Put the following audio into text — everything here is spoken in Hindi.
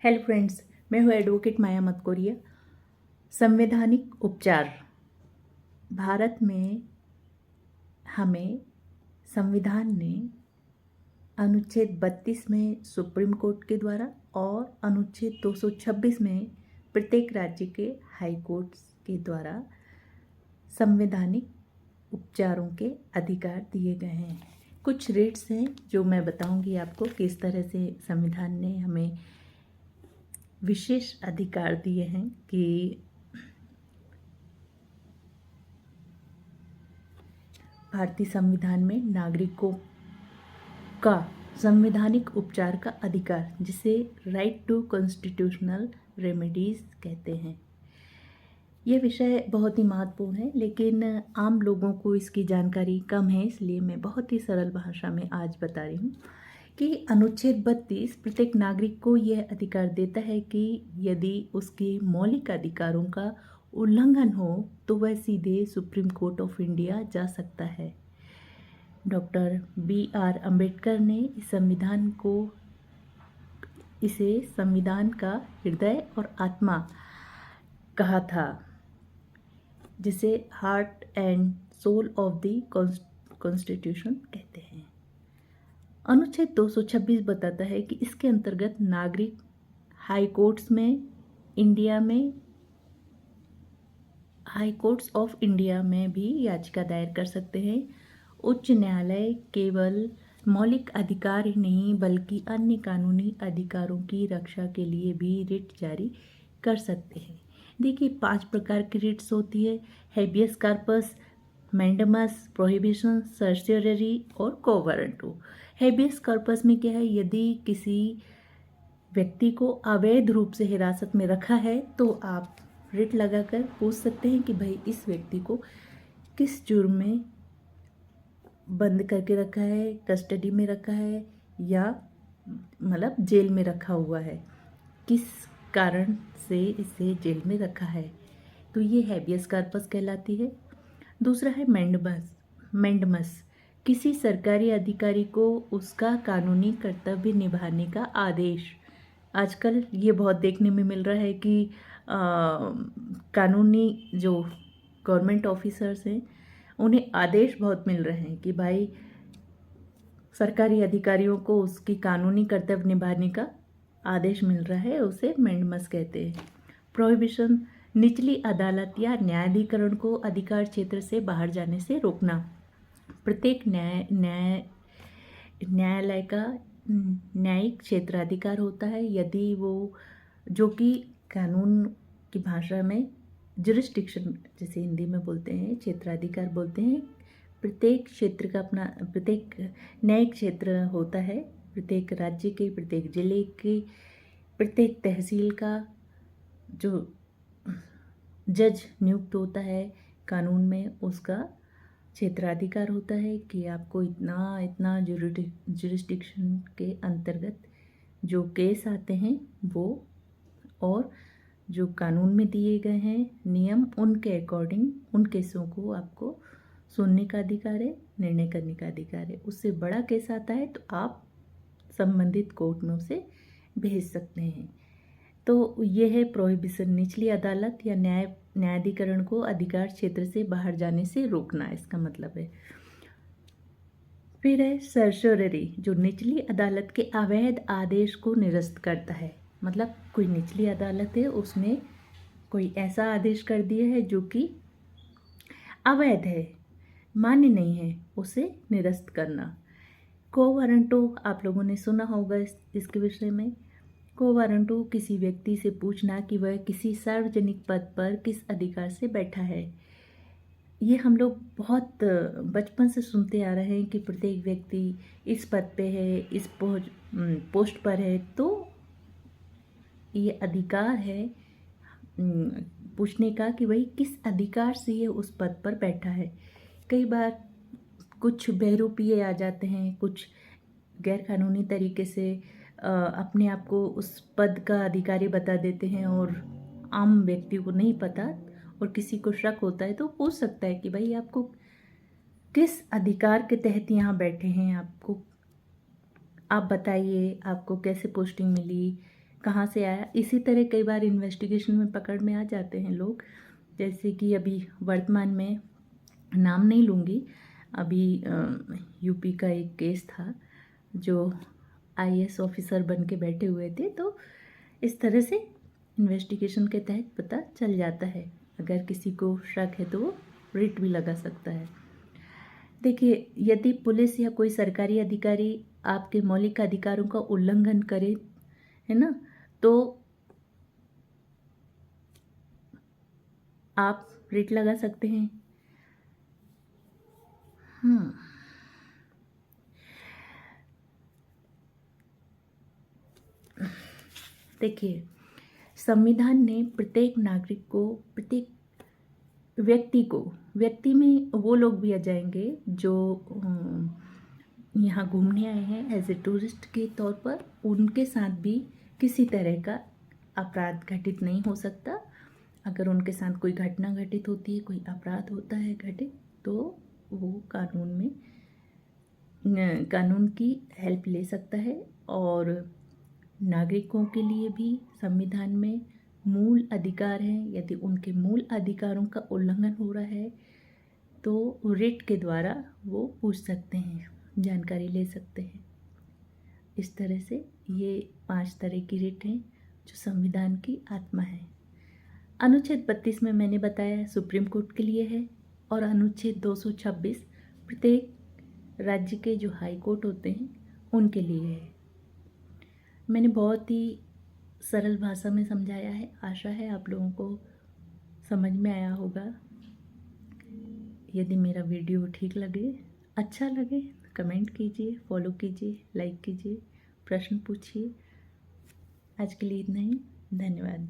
हेलो फ्रेंड्स, मैं हूँ एडवोकेट माया मतकोरिया। संवैधानिक उपचार। भारत में हमें संविधान ने अनुच्छेद 32 में सुप्रीम कोर्ट के द्वारा और अनुच्छेद 226 में प्रत्येक राज्य के हाई कोर्ट्स के द्वारा संवैधानिक उपचारों के अधिकार दिए गए हैं। कुछ रेट्स हैं जो मैं बताऊंगी आपको किस तरह से संविधान ने हमें विशेष अधिकार दिए हैं कि भारतीय संविधान में नागरिकों का संवैधानिक उपचार का अधिकार, जिसे राइट टू कॉन्स्टिट्यूशनल रेमेडीज कहते हैं। यह विषय बहुत ही महत्वपूर्ण है, लेकिन आम लोगों को इसकी जानकारी कम है, इसलिए मैं बहुत ही सरल भाषा में आज बता रही हूँ कि अनुच्छेद 32 प्रत्येक नागरिक को यह अधिकार देता है कि यदि उसके मौलिक अधिकारों का उल्लंघन हो तो वह सीधे सुप्रीम कोर्ट ऑफ इंडिया जा सकता है। Doctor B.R. अम्बेडकर ने इसे संविधान का हृदय और आत्मा कहा था, जिसे heart and soul of the constitution कहते हैं। अनुच्छेद 226 बताता है कि इसके अंतर्गत नागरिक हाई कोर्ट्स ऑफ इंडिया में भी याचिका दायर कर सकते हैं। उच्च न्यायालय केवल मौलिक अधिकार ही नहीं बल्कि अन्य कानूनी अधिकारों की रक्षा के लिए भी रिट जारी कर सकते हैं। देखिए, 5 प्रकार की रिट्स होती है: हेबियस कॉर्पस, मैंडेमस, प्रोहिबिशन, सर्सियरी और क्वो वारंटो। हेबियस कॉर्पस में क्या है? यदि किसी व्यक्ति को अवैध रूप से हिरासत में रखा है तो आप रिट लगाकर पूछ सकते हैं कि भाई इस व्यक्ति को किस जुर्म में बंद करके रखा है, कस्टडी में रखा है या मतलब जेल में रखा हुआ है, किस कारण से इसे जेल में रखा है। तो ये हैबियस कॉर्पस कहलाती है। दूसरा है मैंडेमस। किसी सरकारी अधिकारी को उसका कानूनी कर्तव्य निभाने का आदेश। आजकल ये बहुत देखने में मिल रहा है कि कानूनी जो गवर्नमेंट ऑफिसर्स हैं उन्हें आदेश बहुत मिल रहे हैं कि भाई सरकारी अधिकारियों को उसकी कानूनी कर्तव्य निभाने का आदेश मिल रहा है, उसे मैंडेमस कहते हैं। प्रोहिबिशन, निचली अदालत या न्यायाधिकरण को अधिकार क्षेत्र से बाहर जाने से रोकना। प्रत्येक न्यायालय का न्यायिक क्षेत्राधिकार होता है, यदि वो, जो कि कानून की भाषा में जुरिस्डिक्शन जैसे हिंदी में बोलते हैं, क्षेत्राधिकार बोलते हैं। प्रत्येक क्षेत्र का अपना प्रत्येक न्यायिक क्षेत्र होता है। प्रत्येक राज्य के, प्रत्येक जिले के, प्रत्येक तहसील का जो जज नियुक्त होता है कानून में, उसका क्षेत्राधिकार होता है कि आपको इतना जुरिस्डिक्शन के अंतर्गत जो केस आते हैं वो, और जो कानून में दिए गए हैं नियम, उनके अकॉर्डिंग उन केसों को आपको सुनने का अधिकार है, निर्णय करने का अधिकार है। उससे बड़ा केस आता है तो आप संबंधित कोर्ट में उसे भेज सकते हैं। तो ये है प्रोहिबिशन, निचली अदालत या न्यायाधिकरण को अधिकार क्षेत्र से बाहर जाने से रोकना, इसका मतलब है। फिर है सर्सोररी, जो निचली अदालत के अवैध आदेश को निरस्त करता है। मतलब कोई निचली अदालत है, उसने कोई ऐसा आदेश कर दिया है जो कि अवैध है, मान्य नहीं है, उसे निरस्त करना। क्वो वारंटो, आप लोगों ने सुना होगा इसके विषय में। क्वो वारंटो, किसी व्यक्ति से पूछना कि वह किसी सार्वजनिक पद पर किस अधिकार से बैठा है। ये हम लोग बहुत बचपन से सुनते आ रहे हैं कि प्रत्येक व्यक्ति इस पद पे है, इस पोस्ट पर है, तो ये अधिकार है पूछने का कि भाई किस अधिकार से ये उस पद पर बैठा है। कई बार कुछ बहरूपीय आ जाते हैं, कुछ गैरकानूनी तरीके से अपने आप को उस पद का अधिकारी बता देते हैं और आम व्यक्ति को नहीं पता और किसी को शक होता है तो पूछ सकता है कि भाई आपको किस अधिकार के तहत यहाँ बैठे हैं, आप बताइए, आपको कैसे पोस्टिंग मिली, कहाँ से आया। इसी तरह कई बार इन्वेस्टिगेशन में पकड़ में आ जाते हैं लोग, जैसे कि अभी वर्तमान में नाम नहीं लूँगी, अभी यूपी का एक केस था जो आईएएस ऑफिसर बन के बैठे हुए थे, तो इस तरह से इन्वेस्टिगेशन के तहत पता चल जाता है। अगर किसी को शक है तो वो रिट भी लगा सकता है। देखिए, यदि पुलिस या कोई सरकारी अधिकारी आपके मौलिक अधिकारों का उल्लंघन करे, है ना, तो आप रिट लगा सकते हैं। देखिए, संविधान ने प्रत्येक नागरिक को, प्रत्येक व्यक्ति में वो लोग भी आ जाएंगे जो यहाँ घूमने आए हैं एज ए टूरिस्ट के तौर पर, उनके साथ भी किसी तरह का अपराध घटित नहीं हो सकता। अगर उनके साथ कोई घटना घटित होती है, कोई अपराध होता है घटित, तो वो कानून की हेल्प ले सकता है। और नागरिकों के लिए भी संविधान में मूल अधिकार हैं। यदि उनके मूल अधिकारों का उल्लंघन हो रहा है तो रिट के द्वारा वो पूछ सकते हैं, जानकारी ले सकते हैं। इस तरह से ये 5 तरह की रिट हैं जो संविधान की आत्मा है। अनुच्छेद 32 में मैंने बताया सुप्रीम कोर्ट के लिए है, और अनुच्छेद 226 प्रत्येक राज्य के जो हाई कोर्ट होते हैं उनके लिए है। मैंने बहुत ही सरल भाषा में समझाया है, आशा है आप लोगों को समझ में आया होगा। यदि मेरा वीडियो ठीक लगे, अच्छा लगे, कमेंट कीजिए, फॉलो कीजिए, लाइक कीजिए, प्रश्न पूछिए। आज के लिए इतना ही, धन्यवाद।